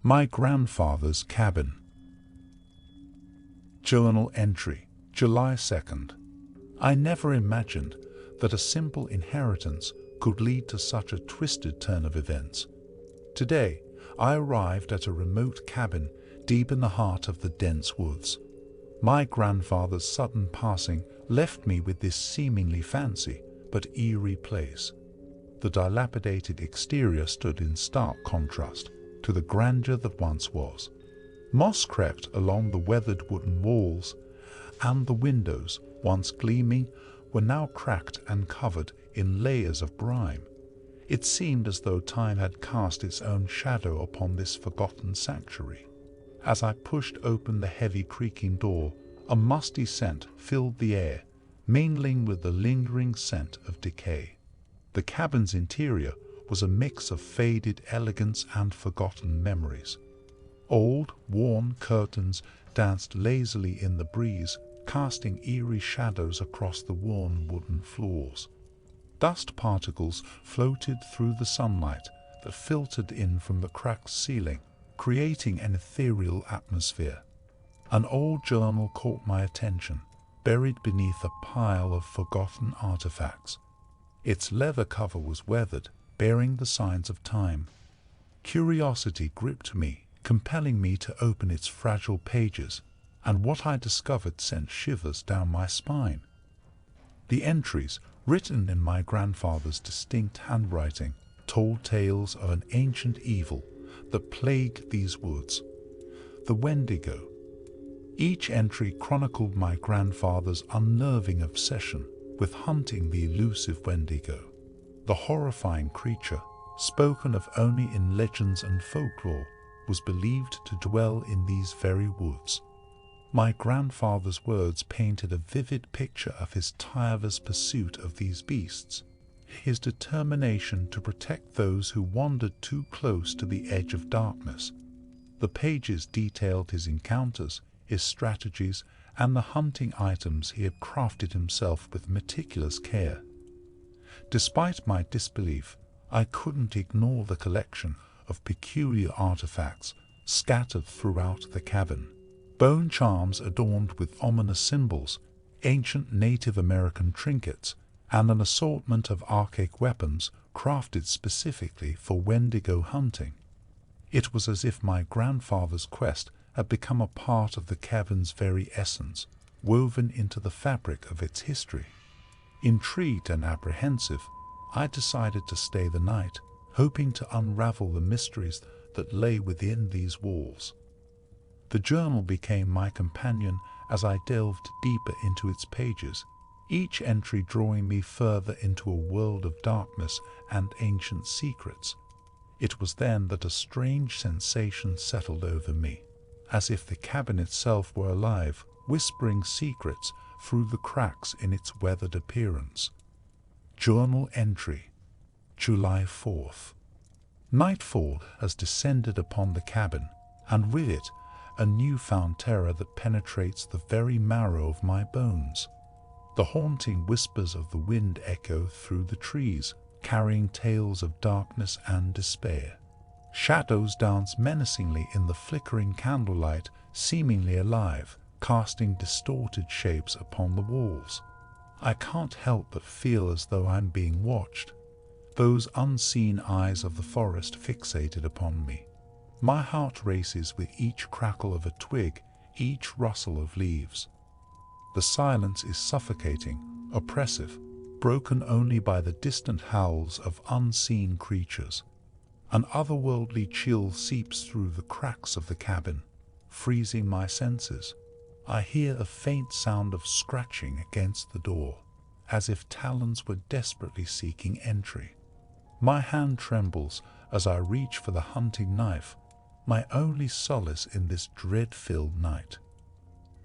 My grandfather's cabin. Journal entry, July 2nd. I never imagined that a simple inheritance could lead to such a twisted turn of events. Today, I arrived at a remote cabin deep in the heart of the dense woods. My grandfather's sudden passing left me with this seemingly fancy but eerie place. The dilapidated exterior stood in stark contrast to the grandeur that once was. Moss crept along the weathered wooden walls, and the windows, once gleaming, were now cracked and covered in layers of grime. It seemed as though time had cast its own shadow upon this forgotten sanctuary. As I pushed open the heavy creaking door, a musty scent filled the air, mingling with the lingering scent of decay. The cabin's interior was a mix of faded elegance and forgotten memories. Old, worn curtains danced lazily in the breeze, casting eerie shadows across the worn wooden floors. Dust particles floated through the sunlight that filtered in from the cracked ceiling, creating an ethereal atmosphere. An old journal caught my attention, buried beneath a pile of forgotten artifacts. Its leather cover was weathered, bearing the signs of time. Curiosity gripped me, compelling me to open its fragile pages, and what I discovered sent shivers down my spine. The entries, written in my grandfather's distinct handwriting, told tales of an ancient evil that plagued these woods: the Wendigo. Each entry chronicled my grandfather's unnerving obsession with hunting the elusive Wendigo, the horrifying creature, spoken of only in legends and folklore, was believed to dwell in these very woods. My grandfather's words painted a vivid picture of his tireless pursuit of these beasts, his determination to protect those who wandered too close to the edge of darkness. The pages detailed his encounters, his strategies, and the hunting items he had crafted himself with meticulous care. Despite my disbelief, I couldn't ignore the collection of peculiar artifacts scattered throughout the cabin. Bone charms adorned with ominous symbols, ancient Native American trinkets, and an assortment of archaic weapons crafted specifically for Wendigo hunting. It was as if my grandfather's quest had become a part of the cabin's very essence, woven into the fabric of its history. Intrigued and apprehensive, I decided to stay the night, hoping to unravel the mysteries that lay within these walls. The journal became my companion as I delved deeper into its pages, each entry drawing me further into a world of darkness and ancient secrets. It was then that a strange sensation settled over me, as if the cabin itself were alive, whispering secrets through the cracks in its weathered appearance. Journal entry, July 4th. Nightfall has descended upon the cabin, and with it, a newfound terror that penetrates the very marrow of my bones. The haunting whispers of the wind echo through the trees, carrying tales of darkness and despair. Shadows dance menacingly in the flickering candlelight, seemingly alive, casting distorted shapes upon the walls. I can't help but feel as though I'm being watched, those unseen eyes of the forest fixated upon me. My heart races with each crackle of a twig, each rustle of leaves. The silence is suffocating, oppressive, broken only by the distant howls of unseen creatures. An otherworldly chill seeps through the cracks of the cabin, freezing my senses. I hear a faint sound of scratching against the door, as if talons were desperately seeking entry. My hand trembles as I reach for the hunting knife, my only solace in this dread-filled night.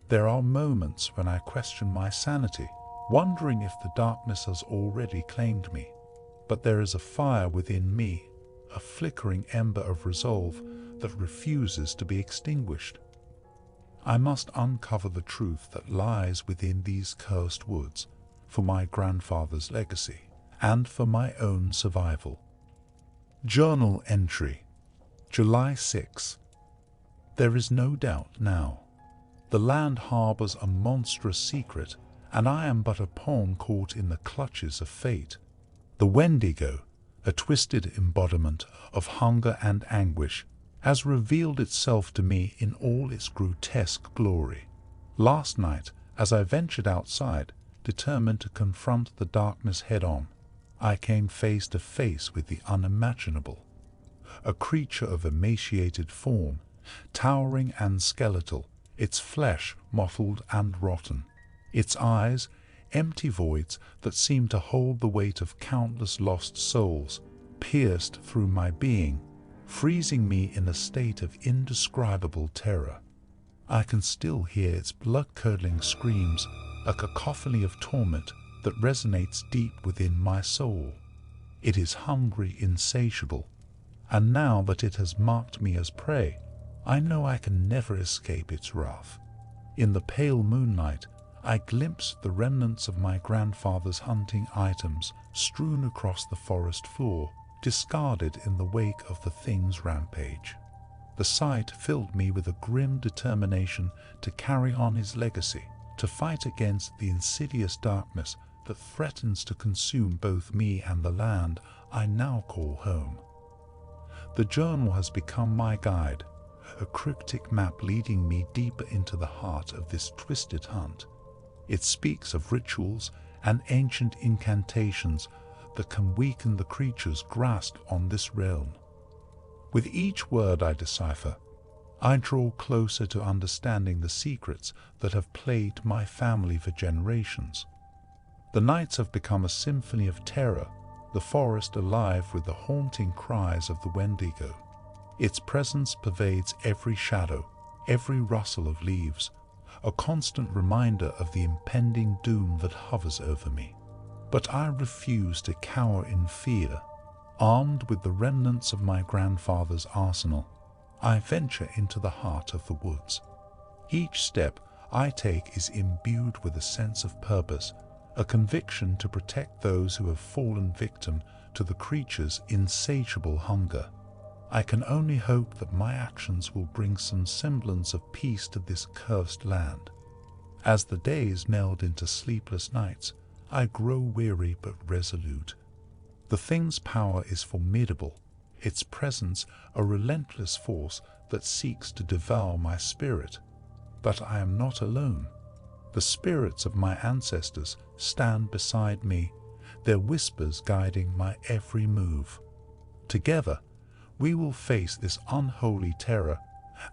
There are moments when I question my sanity, wondering if the darkness has already claimed me. But there is a fire within me, a flickering ember of resolve that refuses to be extinguished. I must uncover the truth that lies within these cursed woods, for my grandfather's legacy, and for my own survival. Journal entry, July 6. There is no doubt now. The land harbors a monstrous secret, and I am but a pawn caught in the clutches of fate. The Wendigo, a twisted embodiment of hunger and anguish, has revealed itself to me in all its grotesque glory. Last night, as I ventured outside, determined to confront the darkness head-on, I came face to face with the unimaginable. A creature of emaciated form, towering and skeletal, its flesh mottled and rotten, its eyes empty voids that seemed to hold the weight of countless lost souls, pierced through my being, freezing me in a state of indescribable terror. I can still hear its blood-curdling screams, a cacophony of torment that resonates deep within my soul. It is hungry, insatiable, and now that it has marked me as prey, I know I can never escape its wrath. In the pale moonlight, I glimpsed the remnants of my grandfather's hunting items strewn across the forest floor, discarded in the wake of the thing's rampage. The sight filled me with a grim determination to carry on his legacy, to fight against the insidious darkness that threatens to consume both me and the land I now call home. The journal has become my guide, a cryptic map leading me deeper into the heart of this twisted hunt. It speaks of rituals and ancient incantations that can weaken the creature's grasp on this realm. With each word I decipher, I draw closer to understanding the secrets that have plagued my family for generations. The nights have become a symphony of terror, the forest alive with the haunting cries of the Wendigo. Its presence pervades every shadow, every rustle of leaves, a constant reminder of the impending doom that hovers over me. But I refuse to cower in fear. Armed with the remnants of my grandfather's arsenal, I venture into the heart of the woods. Each step I take is imbued with a sense of purpose, a conviction to protect those who have fallen victim to the creature's insatiable hunger. I can only hope that my actions will bring some semblance of peace to this cursed land. As the days meld into sleepless nights, I grow weary but resolute. The thing's power is formidable, its presence a relentless force that seeks to devour my spirit. But I am not alone. The spirits of my ancestors stand beside me, their whispers guiding my every move. Together, we will face this unholy terror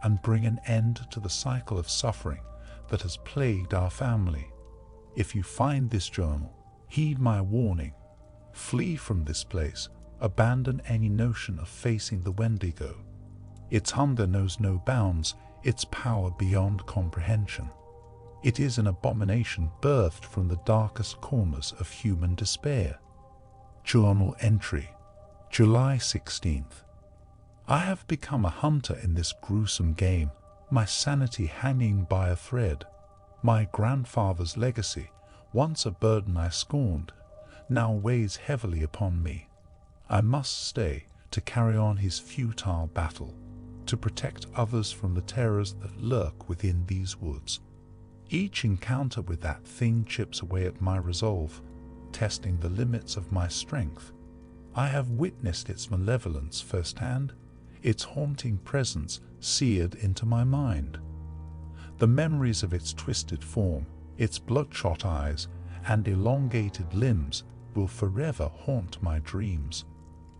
and bring an end to the cycle of suffering that has plagued our family. If you find this journal, heed my warning. Flee from this place. Abandon any notion of facing the Wendigo. Its hunger knows no bounds, its power beyond comprehension. It is an abomination birthed from the darkest corners of human despair. Journal entry, July 16th. I have become a hunter in this gruesome game, my sanity hanging by a thread. My grandfather's legacy, once a burden I scorned, now weighs heavily upon me. I must stay to carry on his futile battle, to protect others from the terrors that lurk within these woods. Each encounter with that thing chips away at my resolve, testing the limits of my strength. I have witnessed its malevolence firsthand, its haunting presence seared into my mind. The memories of its twisted form, its bloodshot eyes, and elongated limbs will forever haunt my dreams.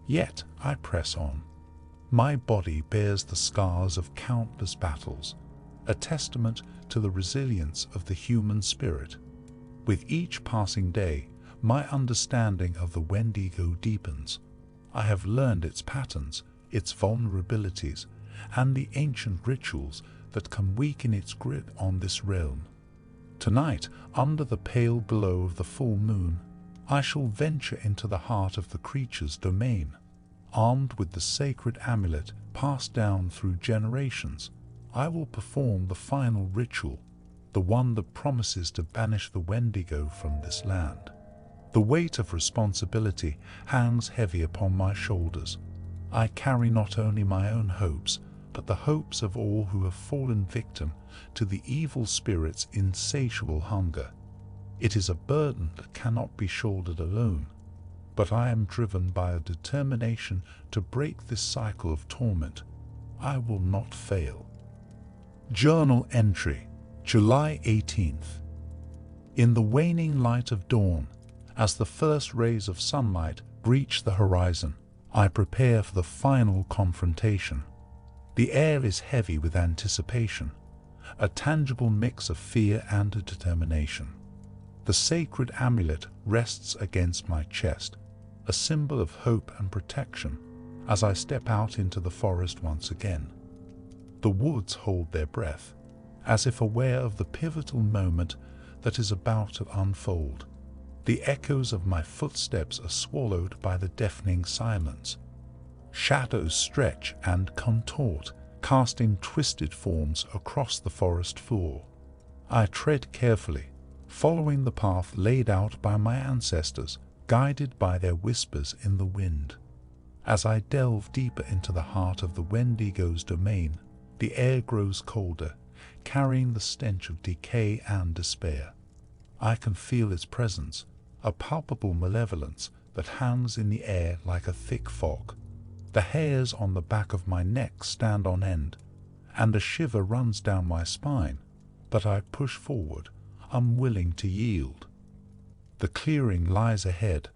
Yet I press on. My body bears the scars of countless battles, a testament to the resilience of the human spirit. With each passing day, my understanding of the Wendigo deepens. I have learned its patterns, its vulnerabilities, and the ancient rituals that can weaken its grip on this realm. Tonight, under the pale glow of the full moon, I shall venture into the heart of the creature's domain. Armed with the sacred amulet passed down through generations, I will perform the final ritual, the one that promises to banish the Wendigo from this land. The weight of responsibility hangs heavy upon my shoulders. I carry not only my own hopes, but the hopes of all who have fallen victim to the evil spirit's insatiable hunger. It is a burden that cannot be shouldered alone, but I am driven by a determination to break this cycle of torment. I will not fail. Journal entry, July 18th. In the waning light of dawn, as the first rays of sunlight breach the horizon, I prepare for the final confrontation. The air is heavy with anticipation, a tangible mix of fear and determination. The sacred amulet rests against my chest, a symbol of hope and protection, as I step out into the forest once again. The woods hold their breath, as if aware of the pivotal moment that is about to unfold. The echoes of my footsteps are swallowed by the deafening silence. Shadows stretch and contort, casting twisted forms across the forest floor. I tread carefully, following the path laid out by my ancestors, guided by their whispers in the wind. As I delve deeper into the heart of the Wendigo's domain, the air grows colder, carrying the stench of decay and despair. I can feel its presence, a palpable malevolence that hangs in the air like a thick fog. The hairs on the back of my neck stand on end, and a shiver runs down my spine, but I push forward, unwilling to yield. The clearing lies ahead,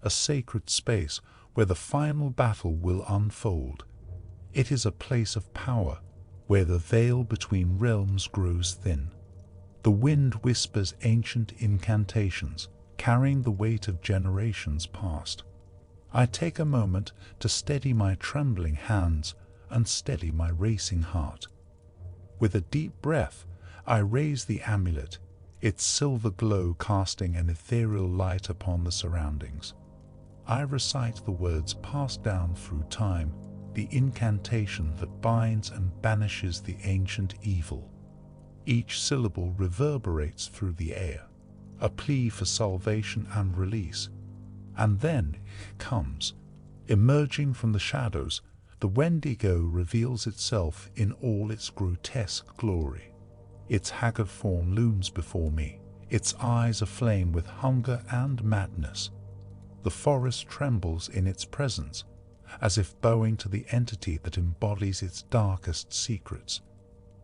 a sacred space where the final battle will unfold. It is a place of power, where the veil between realms grows thin. The wind whispers ancient incantations, carrying the weight of generations past. I take a moment to steady my trembling hands and steady my racing heart. With a deep breath, I raise the amulet, its silver glow casting an ethereal light upon the surroundings. I recite the words passed down through time, the incantation that binds and banishes the ancient evil. Each syllable reverberates through the air, a plea for salvation and release. And then comes, emerging from the shadows, the Wendigo reveals itself in all its grotesque glory. Its haggard form looms before me, its eyes aflame with hunger and madness. The forest trembles in its presence, as if bowing to the entity that embodies its darkest secrets.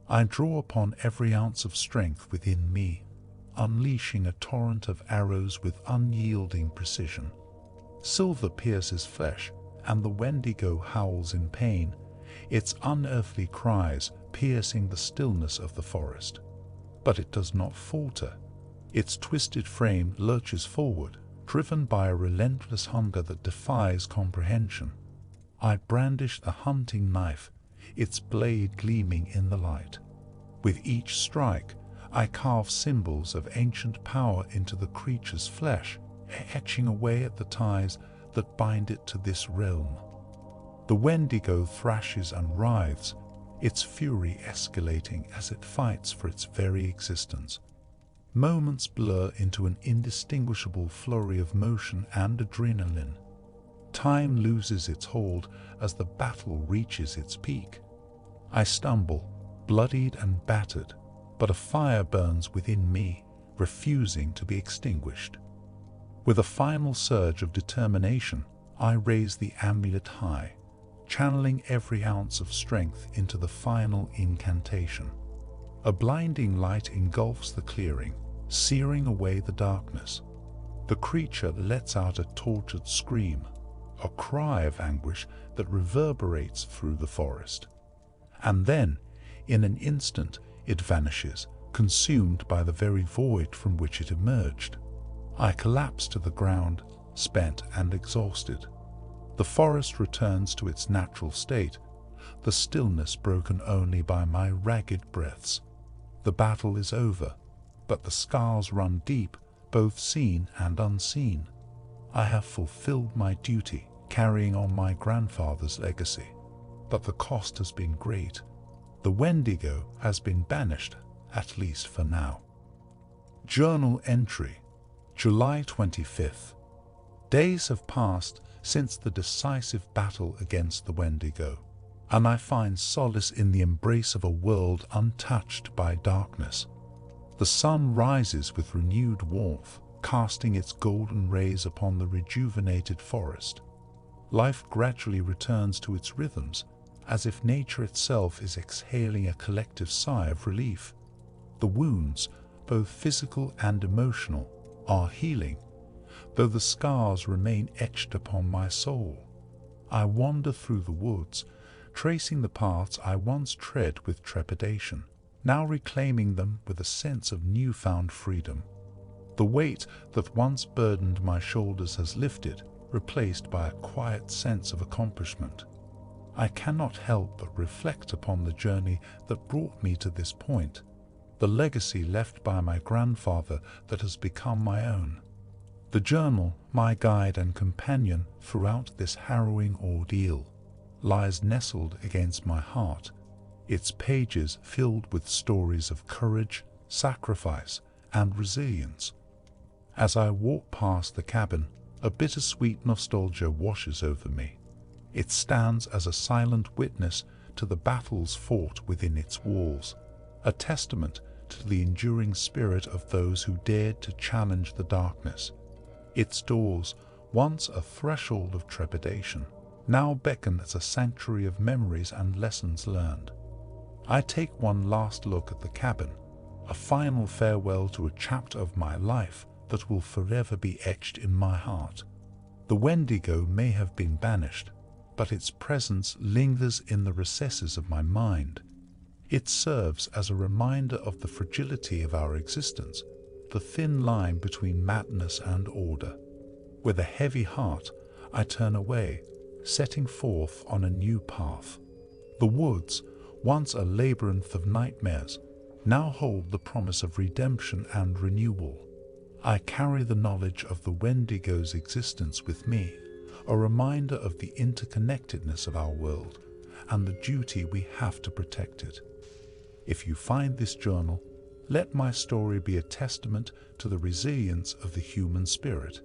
I draw upon every ounce of strength within me, unleashing a torrent of arrows with unyielding precision. Silver pierces flesh, and the Wendigo howls in pain, its unearthly cries piercing the stillness of the forest. But it does not falter. Its twisted frame lurches forward, driven by a relentless hunger that defies comprehension. I brandish the hunting knife, its blade gleaming in the light. With each strike, I carve symbols of ancient power into the creature's flesh, etching away at the ties that bind it to this realm. The Wendigo thrashes and writhes, its fury escalating as it fights for its very existence. Moments blur into an indistinguishable flurry of motion and adrenaline. Time loses its hold as the battle reaches its peak. I stumble, bloodied and battered, but a fire burns within me, refusing to be extinguished. With a final surge of determination, I raise the amulet high, channeling every ounce of strength into the final incantation. A blinding light engulfs the clearing, searing away the darkness. The creature lets out a tortured scream, a cry of anguish that reverberates through the forest. And then, in an instant, it vanishes, consumed by the very void from which it emerged. I collapse to the ground, spent and exhausted. The forest returns to its natural state, the stillness broken only by my ragged breaths. The battle is over, but the scars run deep, both seen and unseen. I have fulfilled my duty, carrying on my grandfather's legacy, but the cost has been great. The Wendigo has been banished, at least for now. Journal entry, July 25th. Days have passed since the decisive battle against the Wendigo. and I find solace in the embrace of a world untouched by darkness. The sun rises with renewed warmth, casting its golden rays upon the rejuvenated forest. Life gradually returns to its rhythms, as if nature itself is exhaling a collective sigh of relief. The wounds, both physical and emotional, are healing, though the scars remain etched upon my soul. I wander through the woods, tracing the paths I once tread with trepidation, now reclaiming them with a sense of newfound freedom. The weight that once burdened my shoulders has lifted, replaced by a quiet sense of accomplishment. I cannot help but reflect upon the journey that brought me to this point, the legacy left by my grandfather that has become my own. The journal, my guide and companion throughout this harrowing ordeal, lies nestled against my heart, its pages filled with stories of courage, sacrifice, and resilience. As I walk past the cabin, a bittersweet nostalgia washes over me. It stands as a silent witness to the battles fought within its walls, a testament to the enduring spirit of those who dared to challenge the darkness. Its doors, once a threshold of trepidation, now beckon as a sanctuary of memories and lessons learned. I take one last look at the cabin, a final farewell to a chapter of my life that will forever be etched in my heart. The Wendigo may have been banished, but its presence lingers in the recesses of my mind. It serves as a reminder of the fragility of our existence, the thin line between madness and order. With a heavy heart, I turn away, setting forth on a new path. The woods, once a labyrinth of nightmares, now hold the promise of redemption and renewal. I carry the knowledge of the Wendigo's existence with me, a reminder of the interconnectedness of our world and the duty we have to protect it. If you find this journal, let my story be a testament to the resilience of the human spirit.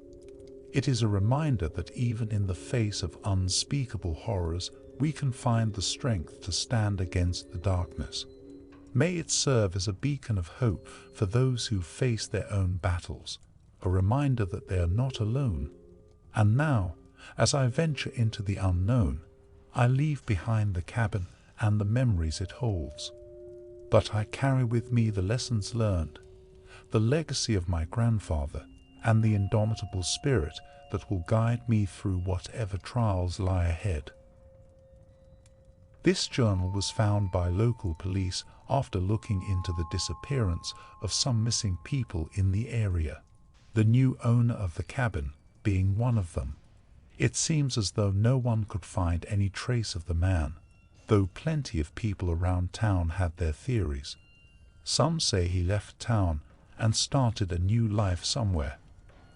It is a reminder that even in the face of unspeakable horrors, we can find the strength to stand against the darkness. May it serve as a beacon of hope for those who face their own battles, a reminder that they are not alone. And now, as I venture into the unknown, I leave behind the cabin and the memories it holds. But I carry with me the lessons learned, the legacy of my grandfather, and the indomitable spirit that will guide me through whatever trials lie ahead. This journal was found by local police after looking into the disappearance of some missing people in the area, the new owner of the cabin being one of them. It seems as though no one could find any trace of the man, though plenty of people around town had their theories. Some say he left town and started a new life somewhere.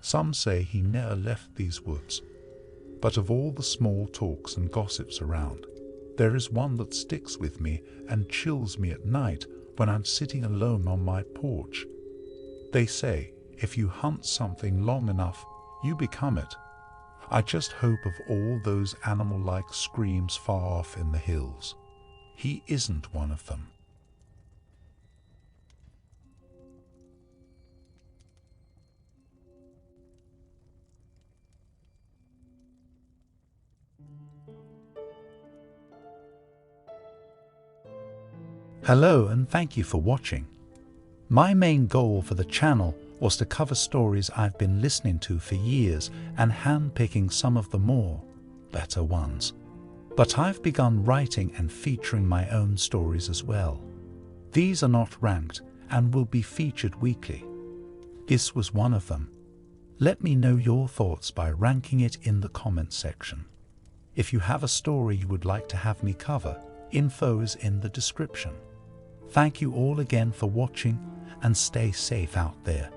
Some say he never left these woods. But of all the small talks and gossips around, there is one that sticks with me and chills me at night when I'm sitting alone on my porch. They say, if you hunt something long enough, you become it. I just hope of all those animal-like screams far off in the hills, he isn't one of them. Hello and thank you for watching. My main goal for the channel was to cover stories I've been listening to for years and handpicking some of the better ones. But I've begun writing and featuring my own stories as well. These are not ranked and will be featured weekly. This was one of them. Let me know your thoughts by ranking it in the comments section. If you have a story you would like to have me cover, info is in the description. Thank you all again for watching and stay safe out there.